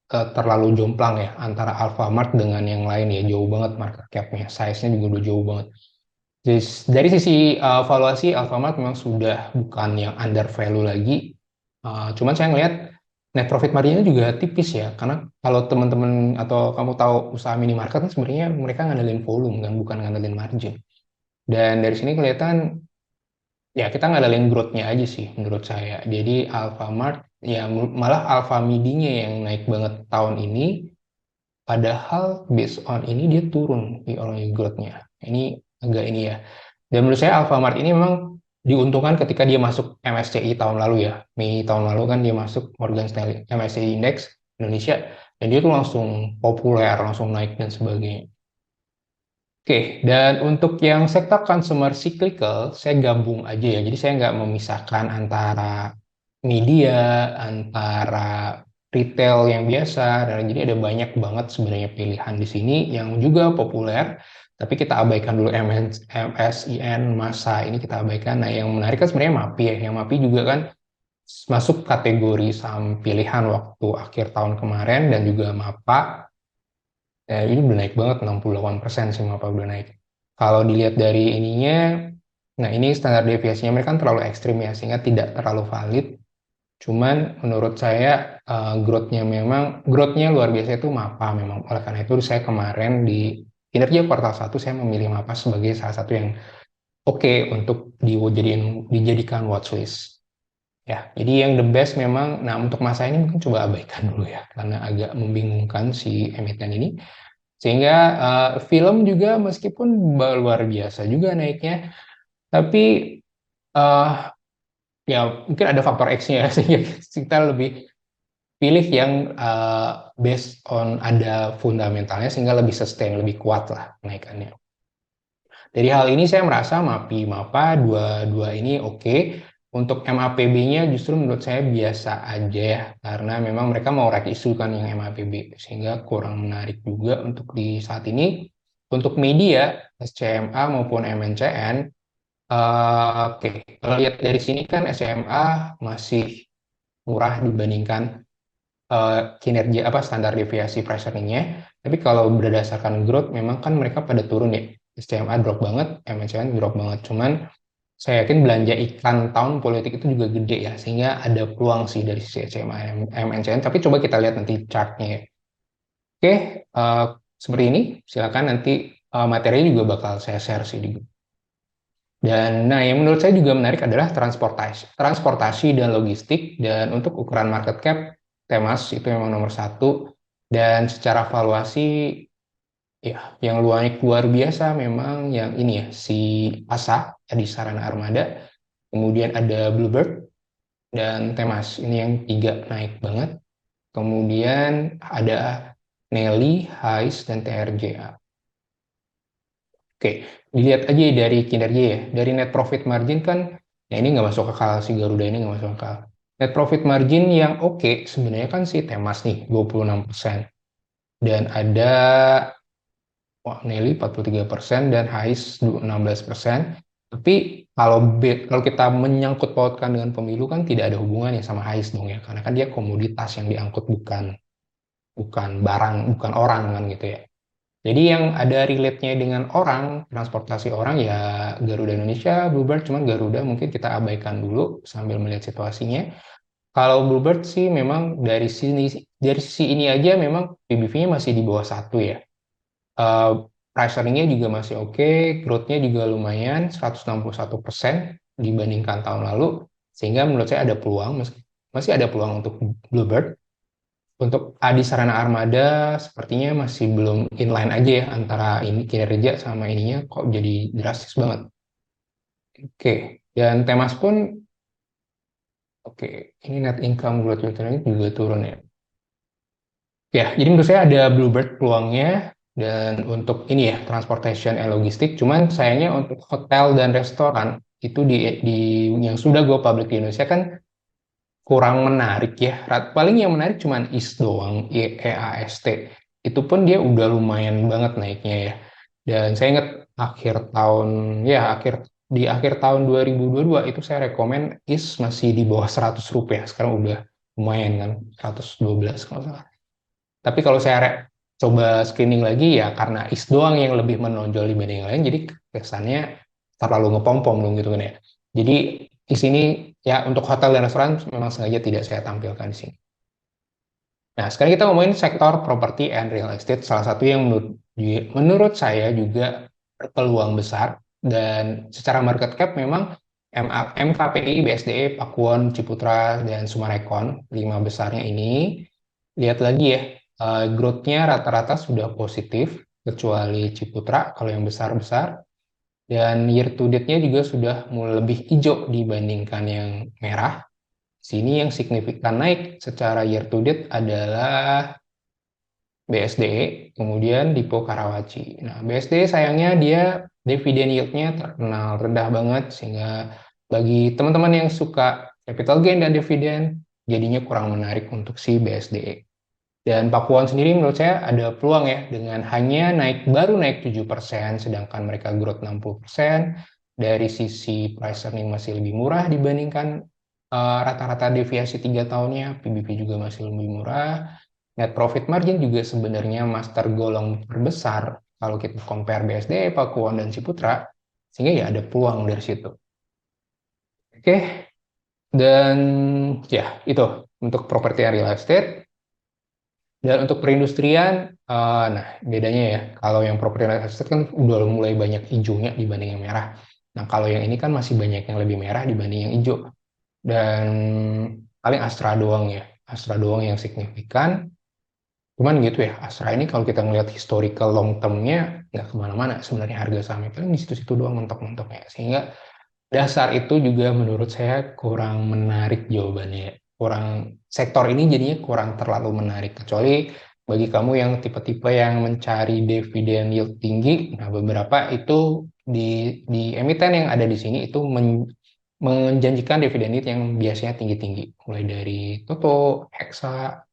Speaker 1: terlalu jomplang ya antara Alfamart dengan yang lain ya, jauh banget market cap-nya, size-nya juga udah jauh banget. Jadi, dari sisi valuasi Alfamart memang sudah bukan yang under value lagi. Cuman saya ngelihat net profit marginnya juga tipis ya, karena kalau teman-teman atau kamu tahu usaha minimarket kan sebenarnya mereka ngandelin volume kan, bukan ngandelin margin. Dan dari sini kelihatan ya kita ngandelin growth-nya aja sih menurut saya. Jadi Alfamart ya malah Alfamidi-nya yang naik banget tahun ini, padahal based on ini dia turun di year growth-nya. Ini agak ini ya. Dan menurut saya Alfamart ini memang diuntungkan ketika dia masuk MSCI tahun lalu ya. Mei tahun lalu kan dia masuk Morgan Stanley MSCI Index Indonesia, dan dia tuh langsung populer, langsung naik dan sebagainya. Oke, dan untuk yang sektor consumer cyclical, saya gabung aja ya. Jadi saya nggak memisahkan antara media, antara retail yang biasa, dan jadi ada banyak banget sebenarnya pilihan di sini yang juga populer. Tapi kita abaikan dulu MSIN, masa ini kita abaikan. Nah, yang menarik kan sebenarnya MAPI ya. Yang MAPI juga kan masuk kategori saham pilihan waktu akhir tahun kemarin dan juga MAPA. Ini udah naik banget, 68% sih Mapa udah naik. Kalau dilihat dari ininya, nah ini standar deviasinya mereka kan terlalu ekstrim ya, sehingga tidak terlalu valid. Cuman menurut saya growth-nya luar biasa itu Mapa memang. Oleh karena itu saya kemarin di kinerja kuartal satu saya memilih Mapa sebagai salah satu yang oke untuk dijadikan watchlist. Ya, jadi yang the best memang, nah untuk masa ini mungkin coba abaikan dulu ya, karena agak membingungkan si emiten ini. Sehingga film juga meskipun luar biasa juga naiknya, tapi eh, ya mungkin ada faktor X-nya ya, sehingga kita lebih pilih yang based on ada fundamentalnya sehingga lebih sustain, lebih kuat lah kenaikannya. Dari hal ini saya merasa MAPI, MAPA dua ini oke. Untuk MAPB-nya justru menurut saya biasa aja ya, karena memang mereka mau rek isu kan yang MAPB, sehingga kurang menarik juga untuk di saat ini. Untuk media, SCMA maupun MNCN, oke, kalau lihat dari sini kan SCMA masih murah dibandingkan kinerja apa standar deviasi price earning-nya. Tapi kalau berdasarkan growth memang kan mereka pada turun ya. SCMA drop banget, MNCN drop banget. Cuman saya yakin belanja iklan tahun politik itu juga gede ya, sehingga ada peluang sih dari sisi SCMA MNCN. Tapi coba kita lihat nanti chartnya ya. Oke, seperti ini. Silakan nanti materinya juga bakal saya share sih di grup. Dan nah yang menurut saya juga menarik adalah transportasi dan logistik, dan untuk ukuran market cap Temas itu memang nomor satu, dan secara valuasi ya yang luar biasa memang yang ini ya si ASA di Sarana Armada, kemudian ada Bluebird dan Temas, ini yang tiga naik banget. Kemudian ada Nelly, Hais, dan TRJA. Oke, dilihat aja dari kinerja ya. Dari net profit margin kan, ya ini nggak masuk akal, si Garuda ini nggak masuk akal. Net profit margin yang oke sebenarnya kan si Temas nih, 26%. Dan ada Nelly 43% dan Hais 16%. Tapi kalau kita menyangkut pautkan dengan pemilu kan tidak ada hubungannya sama Hais dong ya, karena kan dia komoditas yang diangkut, bukan bukan barang, bukan orang kan gitu ya. Jadi yang ada relate-nya dengan orang, transportasi orang ya Garuda Indonesia, Bluebird, cuman Garuda mungkin kita abaikan dulu sambil melihat situasinya. Kalau Bluebird sih memang dari sisi ini aja memang PBV-nya masih di bawah satu ya. Eh, Price earning-nya juga masih oke, growth-nya juga lumayan 161% dibandingkan tahun lalu, sehingga menurut saya ada peluang, masih ada peluang untuk Bluebird. Untuk Adi Sarana Armada sepertinya masih belum inline aja ya antara ini kinerja sama ininya kok jadi drastis banget. Oke, dan Temas pun oke, ini net income growth rate juga turun ya. Ya, jadi menurut saya ada Bluebird peluangnya dan untuk ini ya transportation and logistik. Cuman sayangnya untuk hotel dan restoran itu di yang sudah go public di Indonesia kan kurang menarik ya. Paling yang menarik cuman IS doang, EAST. Itu pun dia udah lumayan banget naiknya ya. Dan saya ingat akhir tahun ya akhir tahun 2022 itu saya rekomen IS masih di bawah 100 rupiah. Sekarang udah lumayan kan 112 kalau nggak salah. Tapi kalau saya coba screening lagi ya karena is doang yang lebih menonjol dibanding yang lain, jadi kesannya terlalu ngepompong dong gitu kan ya. Jadi di sini ya untuk hotel dan restoran memang sengaja tidak saya tampilkan di sini. Nah, sekarang kita ngomongin sektor property and real estate, salah satu yang menurut saya juga berpeluang besar dan secara market cap memang MKPI, BSDE, Pakuwon, Ciputra, dan Summarecon, lima besarnya ini, lihat lagi ya, growth-nya rata-rata sudah positif, kecuali Ciputra, kalau yang besar-besar, dan year to date-nya juga sudah mulai lebih hijau dibandingkan yang merah. Sini yang signifikan naik secara year to date adalah BSDE, kemudian Dipo Karawaci. Nah, BSDE sayangnya dia dividen yield-nya terkenal rendah banget, sehingga bagi teman-teman yang suka capital gain dan dividen, jadinya kurang menarik untuk si BSDE. Dan Pakuan sendiri menurut saya ada peluang ya, dengan hanya baru naik 7%, sedangkan mereka growth 60%, dari sisi price earning masih lebih murah dibandingkan rata-rata deviasi 3 tahunnya, PBP juga masih lebih murah, net profit margin juga sebenarnya master golong terbesar kalau kita compare BSD, Pakuan, dan Ciputra, sehingga ya ada peluang dari situ. Oke, dan ya itu untuk properti real estate. Dan untuk perindustrian, nah bedanya ya, kalau yang properti real estate kan udah mulai banyak hijaunya dibanding yang merah. Nah kalau yang ini kan masih banyak yang lebih merah dibanding yang hijau. Dan paling Astra doang ya, Astra doang yang signifikan. Cuman gitu ya, Astra ini kalau kita ngelihat historical long term-nya nggak kemana-mana sebenarnya harga sahamnya. Paling di situ-situ doang mentok-mentoknya. Sehingga dasar itu juga menurut saya kurang menarik jawabannya. Kurang, sektor ini jadinya kurang terlalu menarik. Kecuali bagi kamu yang tipe-tipe yang mencari dividen yield tinggi, nah beberapa itu di emiten yang ada di sini itu menjanjikan dividen yield yang biasanya tinggi-tinggi. Mulai dari Toto, Hexa,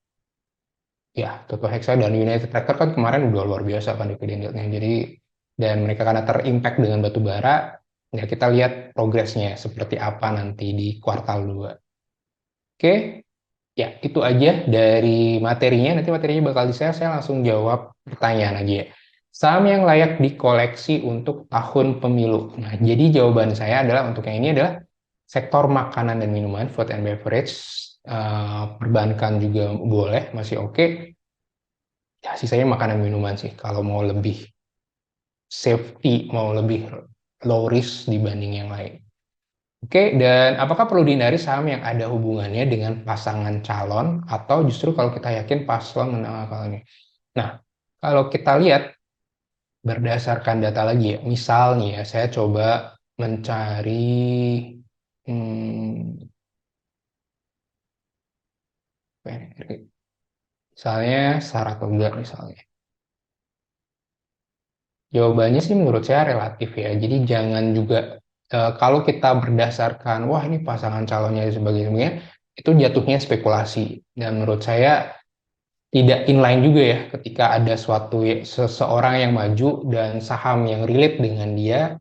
Speaker 1: ya Toto Hexa dan United Tractor kan kemarin udah luar biasa kan dividen yieldnya. Jadi dan mereka karena terimpact dengan batu bara, ya kita lihat progresnya seperti apa nanti di kuartal 2. Oke, ya itu aja dari materinya. Nanti materinya bakal saya langsung jawab pertanyaan aja ya. Saham yang layak dikoleksi untuk tahun pemilu. Nah, jadi jawaban saya adalah untuk yang ini adalah sektor makanan dan minuman, food and beverage, perbankan juga boleh, masih oke. Ya, sisanya makanan minuman sih. Kalau mau lebih safety, mau lebih low risk dibanding yang lain. Oke, dan apakah perlu dihindari saham yang ada hubungannya dengan pasangan calon atau justru kalau kita yakin paslon menang akalnya? Nah, kalau kita lihat berdasarkan data lagi ya, misalnya ya, saya coba mencari hmm, misalnya Saratoga misalnya. Jawabannya sih menurut saya relatif ya. Jadi jangan juga kalau kita berdasarkan wah ini pasangan calonnya dan sebagainya itu jatuhnya spekulasi. Dan menurut saya tidak inline juga ya ketika ada seseorang yang maju dan saham yang relate dengan dia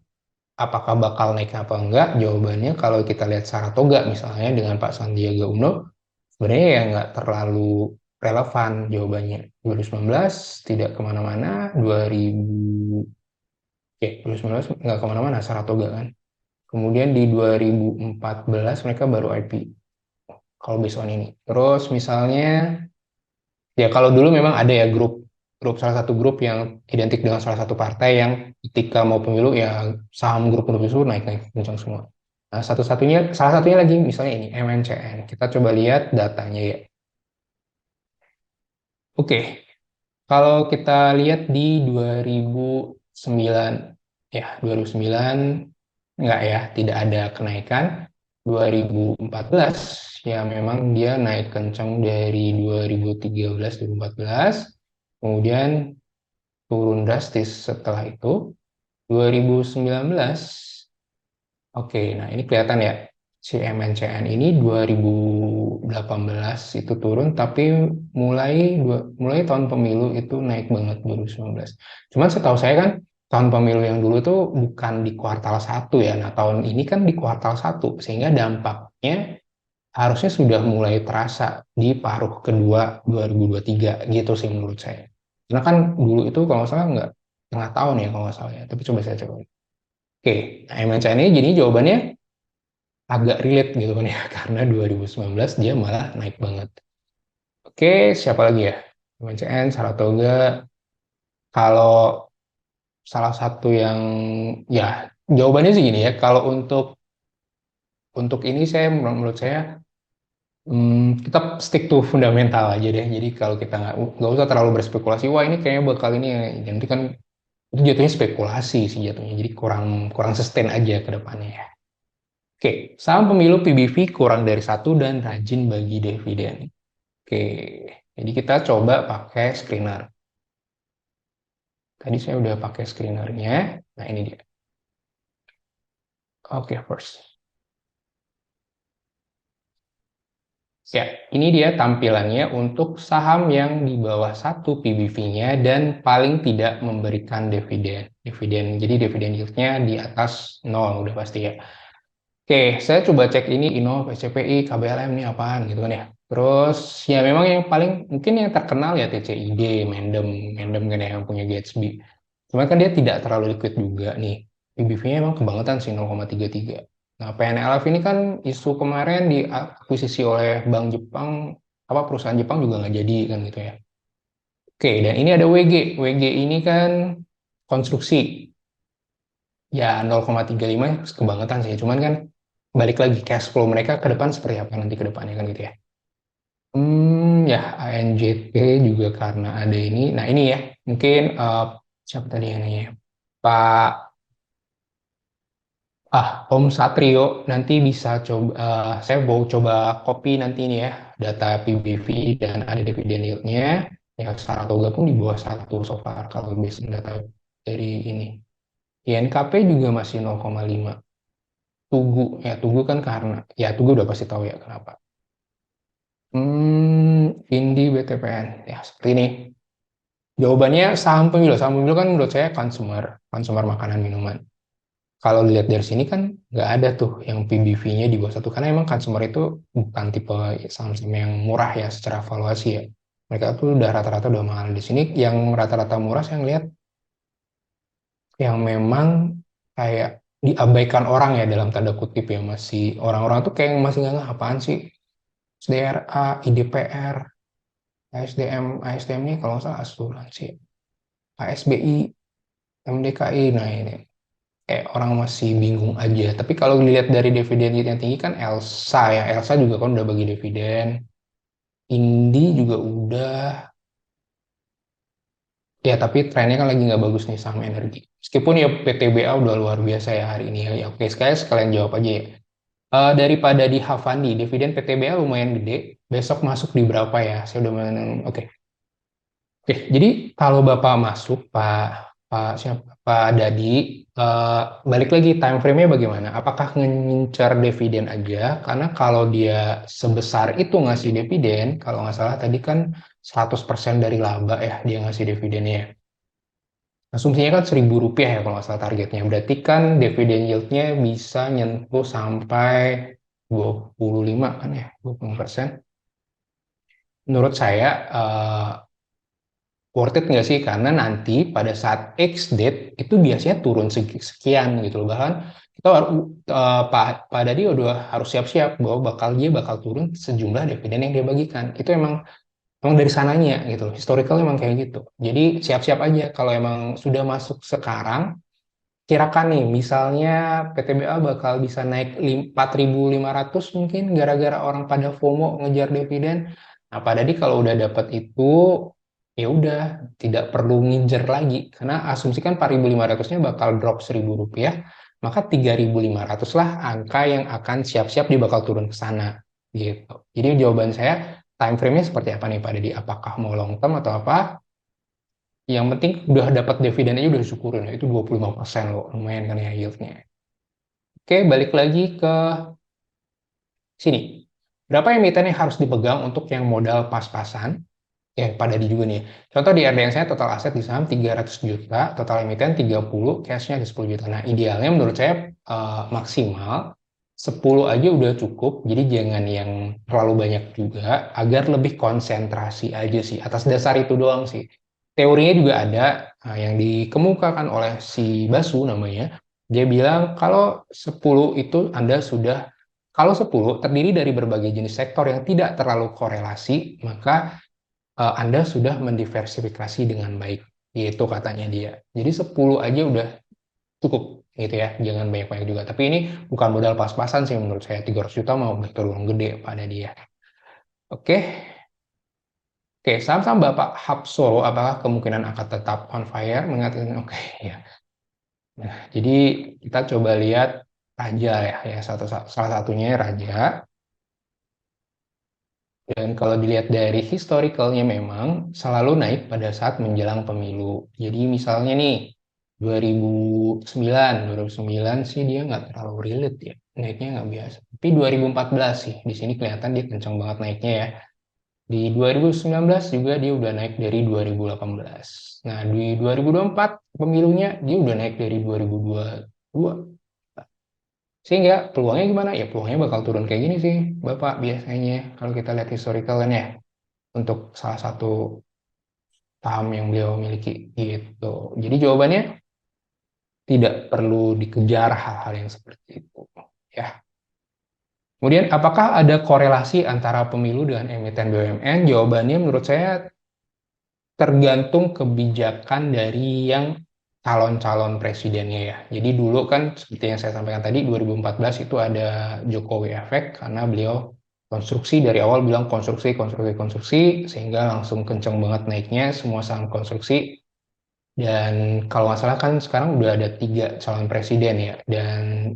Speaker 1: apakah bakal naik apa enggak? Jawabannya kalau kita lihat Saratoga misalnya dengan Pak Sandiaga Uno sebenarnya ya nggak terlalu relevan jawabannya. 2019 tidak kemana-mana, 2019 nggak kemana-mana, Saratoga kan. Kemudian di 2014 mereka baru IP, kalau based on ini. Terus misalnya, ya kalau dulu memang ada ya grup grup salah satu grup yang identik dengan salah satu partai yang ketika mau pemilu ya saham grup-grup itu naik-naik kencang semua. Nah, salah satunya lagi misalnya ini MNCN. Kita coba lihat datanya ya. Oke, kalau kita lihat di 2009 ya 2009 enggak ya, tidak ada kenaikan. 2014 ya memang dia naik kencang dari 2013 2014, kemudian turun drastis setelah itu. 2019, oke, nah ini kelihatan ya, si MNCN ini 2018 itu turun, tapi mulai tahun pemilu itu naik banget 2019. Cuman setahu saya kan tahun pemilu yang dulu tuh bukan di kuartal 1 ya. Nah, tahun ini kan di kuartal 1, sehingga dampaknya harusnya sudah mulai terasa di paruh kedua 2023 gitu sih menurut saya. Karena kan dulu itu kalau nggak salah nggak tengah tahun ya kalau nggak salah ya. Tapi coba saya coba. Oke, nah MNCN ini jadi jawabannya agak relate gitu kan ya. Karena 2019 dia malah naik banget. Oke, siapa lagi ya? MNCN, Saratoga. Kalau salah satu yang ya jawabannya sih gini ya. Kalau untuk ini saya menurut saya kita stick to fundamental aja deh. Jadi kalau kita nggak usah terlalu berspekulasi, wah ini kayaknya bakal ini ya. Nanti kan itu jatuhnya spekulasi sih jatuhnya. Jadi kurang kurang sustain aja ke depannya ya. Oke, saham pemilu PBV kurang dari 1 dan rajin bagi dividen. Oke, jadi kita coba pakai screener. Tadi saya udah pakai screenernya. Nah ini dia. Oke, first. Ya, ini dia tampilannya untuk saham yang di bawah 1 PBV-nya dan paling tidak memberikan dividen. Jadi dividen yield-nya di atas 0 udah pasti ya. Oke, saya coba cek ini Innov, SCPI, KBLM ini apaan gitu kan ya. Terus ya memang yang paling mungkin yang terkenal ya TCID, Mendem, Mendem kan ya yang punya Gatsby. Cuma kan dia tidak terlalu liquid juga nih. PBV-nya emang kebangetan sih 0,33. Nah, PNLF ini kan isu kemarin diakuisisi oleh Bank Jepang, apa perusahaan Jepang juga nggak jadi kan gitu ya. Oke, dan ini ada WG. WG ini kan konstruksi. Ya 0,35 kebangetan sih. Cuman kan balik lagi cash flow mereka ke depan seperti apa nanti ke depannya kan gitu ya. Ya ANJP juga karena ada ini. Nah ini ya, mungkin siapa tadi yang nanya? Pak Om Satrio nanti bisa coba, saya mau coba copy nanti ini ya, data PBV dan ada dividen yield-nya. Ya Saratoga pun di bawah 1 so far kalau based on data dari ini. INKP juga masih 0,5. Tugu, ya Tugu kan karena, ya Tugu udah pasti tahu ya kenapa. Indi BTPN, ya seperti ini. Jawabannya saham pemilu kan menurut saya consumer makanan minuman. Kalau dilihat dari sini kan nggak ada tuh yang PBV-nya di bawah 1, karena emang consumer itu bukan tipe saham-saham yang murah ya secara valuasi ya. Mereka tuh udah rata-rata udah mahal. Di sini yang rata-rata murah saya ngeliat yang memang kayak diabaikan orang ya dalam tanda kutip ya, masih orang-orang tuh kayak masih nggak ngeh apaan sih SDRA, IDPR, ASDM ini kalau nggak salah asuransi, ASBI, MDKI. Nah ini orang masih bingung aja. Tapi kalau dilihat dari dividen yield yang tinggi kan Elsa ya. Elsa juga kan udah bagi dividen. Indi juga udah. Ya tapi trennya kan lagi nggak bagus nih sama energi. Meskipun ya PTBA udah luar biasa ya hari ini. Ya oke, sekalian jawab aja ya. Daripada di Havandi, dividen PTBA lumayan gede. Besok masuk di berapa ya? Saya udah oke. Oke, jadi kalau Bapak masuk, Pak Dadi, eh, balik lagi time frame-nya bagaimana? Apakah ngincar dividen aja? Karena kalau dia sebesar itu ngasih dividen, kalau nggak salah tadi kan 100% dari laba ya dia ngasih dividennya. Asumsinya kan Rp1.000 ya kalau nggak salah targetnya. Berarti kan dividen yield-nya bisa nyentuh sampai 25 kan ya, 20%. menurut saya worth it nggak sih? Karena nanti pada saat X date itu biasanya turun sekian gitu loh. Bahkan kita Pak Dadi udah harus siap-siap bahwa dia bakal turun sejumlah dividen yang dia bagikan. Itu emang dari sananya gitu loh. Historical emang kayak gitu. Jadi siap-siap aja kalau emang sudah masuk sekarang, kirakan nih misalnya PTBA bakal bisa naik 4.500 mungkin gara-gara orang pada FOMO ngejar dividen. Nah, Pak Dadi kalau udah dapat itu ya udah tidak perlu nginjer lagi karena asumsikan 4.500-nya bakal drop Rp1.000, maka 3.500 lah angka yang akan siap-siap dia bakal turun ke sana gitu. Jadi jawaban saya time frame-nya seperti apa nih Pak Dadi? Apakah mau long term atau apa? Yang penting udah dapat dividen aja udah syukurin ya. Itu 25% loh, lumayan kan ya yieldnya. Oke, balik lagi ke sini. Berapa emiten yang harus dipegang untuk yang modal pas-pasan? Ya, pada di juga nih. Contoh di RDN saya total aset di saham 300 juta, total emiten 30, cashnya ada 10 juta. Nah, idealnya menurut saya maksimal 10 aja udah cukup, jadi jangan yang terlalu banyak juga, agar lebih konsentrasi aja sih. Atas dasar itu doang sih. Teorinya juga ada yang dikemukakan oleh si Basu namanya. Dia bilang kalau 10 itu Anda sudah, kalau 10 terdiri dari berbagai jenis sektor yang tidak terlalu korelasi, maka Anda sudah mendiversifikasi dengan baik. Itu katanya dia. Jadi 10 aja udah cukup gitu ya. Jangan banyak-banyak juga. Tapi ini bukan modal pas-pasan sih menurut saya. 300 juta mau betul uang gede pada dia. Oke. Oke, saham-saham Bapak Hapsoro apakah kemungkinan akan tetap on fire? Mengatakan oke ya. Nah, jadi kita coba lihat Raja ya, salah satunya Raja. Dan kalau dilihat dari historicalnya memang selalu naik pada saat menjelang pemilu. Jadi misalnya nih 2009 sih dia nggak terlalu relate ya, naiknya nggak biasa. Tapi 2014 sih, di sini kelihatan dia kencang banget naiknya ya. Di 2019 juga dia udah naik dari 2018. Nah di 2024 pemilunya dia udah naik dari 2022. Sehingga peluangnya gimana? Ya peluangnya bakal turun kayak gini sih, Bapak biasanya kalau kita lihat historical kan ya untuk salah satu saham yang beliau miliki gitu. Jadi jawabannya tidak perlu dikejar hal-hal yang seperti itu ya. Kemudian apakah ada korelasi antara pemilu dengan emiten BUMN? Jawabannya menurut saya tergantung kebijakan dari yang calon-calon presidennya ya. Jadi dulu kan seperti yang saya sampaikan tadi 2014 itu ada Jokowi efek karena beliau konstruksi dari awal bilang konstruksi konstruksi konstruksi sehingga langsung kenceng banget naiknya semua saham konstruksi. Dan kalau nggak salah kan sekarang udah ada 3 calon presiden ya. Dan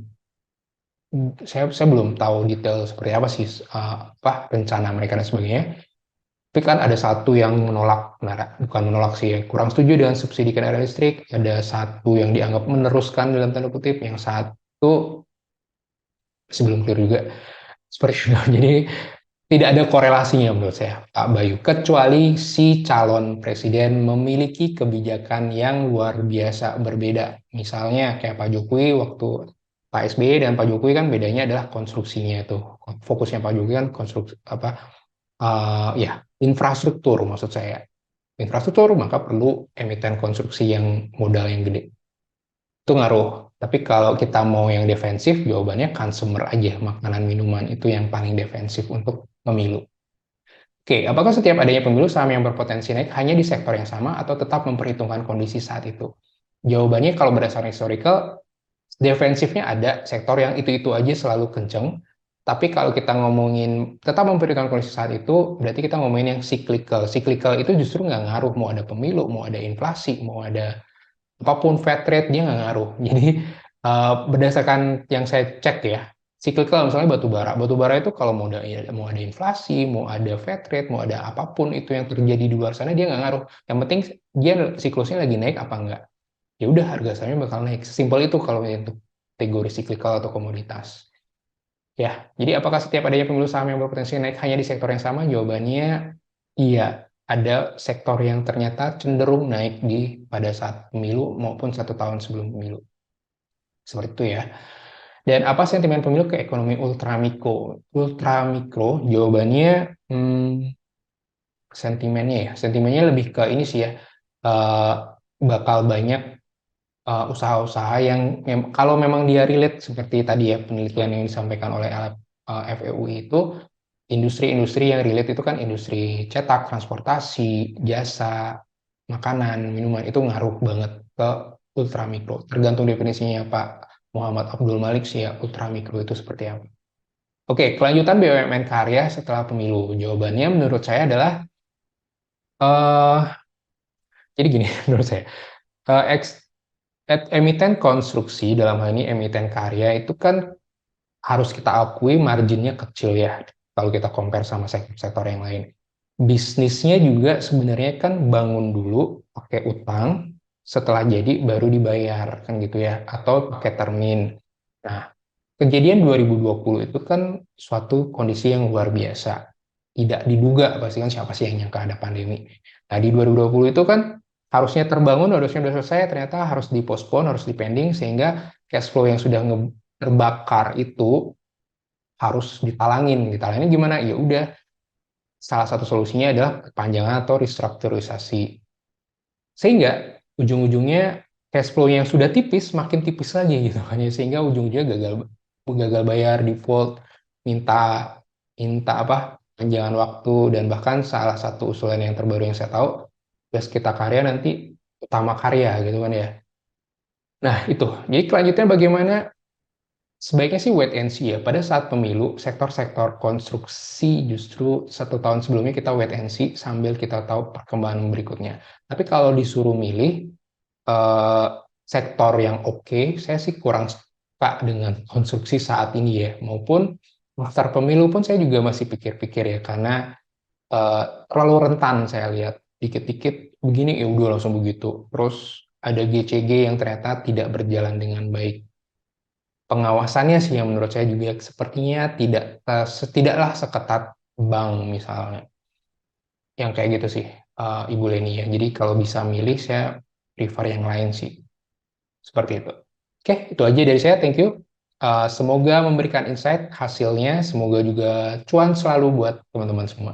Speaker 1: saya belum tahu detail seperti apa sih apa rencana mereka dan sebagainya. Tapi kan ada satu yang menolak, nah, bukan menolak sih, ya, kurang setuju dengan subsidi kendaraan listrik. Ada satu yang dianggap meneruskan dalam tanda kutip, yang satu sebelum clear juga. Seperti itu. Jadi tidak ada korelasinya menurut saya, Pak Bayu. Kecuali si calon presiden memiliki kebijakan yang luar biasa berbeda. Misalnya kayak Pak Jokowi waktu Pak SBY dan Pak Jokowi kan bedanya adalah konstruksinya tuh. Fokusnya Pak Jokowi kan konstruksi apa ya infrastruktur maksud saya. Infrastruktur maka perlu emiten konstruksi yang modal yang gede. Itu ngaruh. Tapi kalau kita mau yang defensif, jawabannya consumer aja, makanan minuman itu yang paling defensif untuk pemilu. Oke, apakah setiap adanya pemilu saham yang berpotensi naik hanya di sektor yang sama atau tetap memperhitungkan kondisi saat itu? Jawabannya kalau berdasarkan historical, defensifnya ada sektor yang itu-itu aja selalu kenceng. Tapi kalau kita ngomongin tetap memperhitungkan kondisi saat itu, berarti kita ngomongin yang cyclical. Cyclical itu justru nggak ngaruh mau ada pemilu, mau ada inflasi, mau ada apapun Fed rate dia nggak ngaruh. Jadi berdasarkan yang saya cek ya, cyclical misalnya batu bara itu kalau mau ada inflasi, mau ada Fed rate, mau ada apapun itu yang terjadi di luar sana dia nggak ngaruh. Yang penting dia siklusnya lagi naik apa enggak. Ya udah harga sahamnya bakal naik. Simpel itu kalau untuk kategori cyclical atau komoditas. Ya, jadi apakah setiap adanya pemilu saham yang berpotensi naik hanya di sektor yang sama? Jawabannya iya. Ada sektor yang ternyata cenderung naik pada saat pemilu maupun 1 tahun sebelum pemilu. Seperti itu ya. Dan apa sentimen pemilu ke ekonomi ultramikro? Ultramikro, jawabannya Sentimennya lebih ke ini sih ya, eh, bakal banyak usaha-usaha yang kalau memang dia relate seperti tadi ya penelitian yang disampaikan oleh FEUI itu, industri-industri yang relate itu kan industri cetak, transportasi, jasa, makanan, minuman itu ngaruh banget ke ultramikro. Tergantung definisinya Pak Muhammad Abdul Malik sih ya, ultramikro itu seperti apa. Oke, kelanjutan BUMN karya setelah pemilu. Jawabannya menurut saya adalah eh jadi gini menurut saya. Eh, eks- Emiten konstruksi dalam hal ini emiten karya itu kan harus kita akui marginnya kecil ya kalau kita compare sama sektor-sektor yang lain. Bisnisnya juga sebenarnya kan bangun dulu pakai utang, setelah jadi baru dibayar kan gitu ya, atau pakai termin. Nah, kejadian 2020 itu kan suatu kondisi yang luar biasa. Tidak diduga pasti kan siapa sih yang nyangka ada pandemi. Nah, di 2020 itu kan harusnya terbangun, harusnya sudah selesai, ternyata harus dipospon, harus dipending, sehingga cash flow yang sudah terbakar itu harus ditalangin. Ditalangin gimana? Ya udah, salah satu solusinya adalah perpanjangan atau restrukturisasi. Sehingga ujung-ujungnya cash flow yang sudah tipis makin tipis lagi gitu kan ya. Sehingga ujung-ujungnya gagal gagal bayar, default, minta minta apa? Perpanjangan waktu, dan bahkan salah satu usulan yang terbaru yang saya tahu, gas kita karya nanti utama karya gitu kan ya. Nah, itu. Jadi kelanjutannya bagaimana? Sebaiknya sih wait and see ya. Pada saat pemilu, sektor-sektor konstruksi justru 1 tahun sebelumnya kita wait and see sambil kita tahu perkembangan berikutnya. Tapi kalau disuruh milih eh, sektor yang oke, saya sih kurang suka dengan konstruksi saat ini ya. Maupun daftar pemilu pun saya juga masih pikir-pikir ya, karena terlalu rentan saya lihat. Dikit-dikit begini ya udah langsung begitu. Terus ada GCG yang ternyata tidak berjalan dengan baik. Pengawasannya sih yang menurut saya juga sepertinya tidaklah seketat bank misalnya, yang kayak gitu sih, Ibu Leni ya. Jadi kalau bisa milih saya prefer yang lain sih, seperti itu. Oke, itu aja dari saya, thank you. Semoga memberikan insight hasilnya, semoga juga cuan selalu buat teman-teman semua.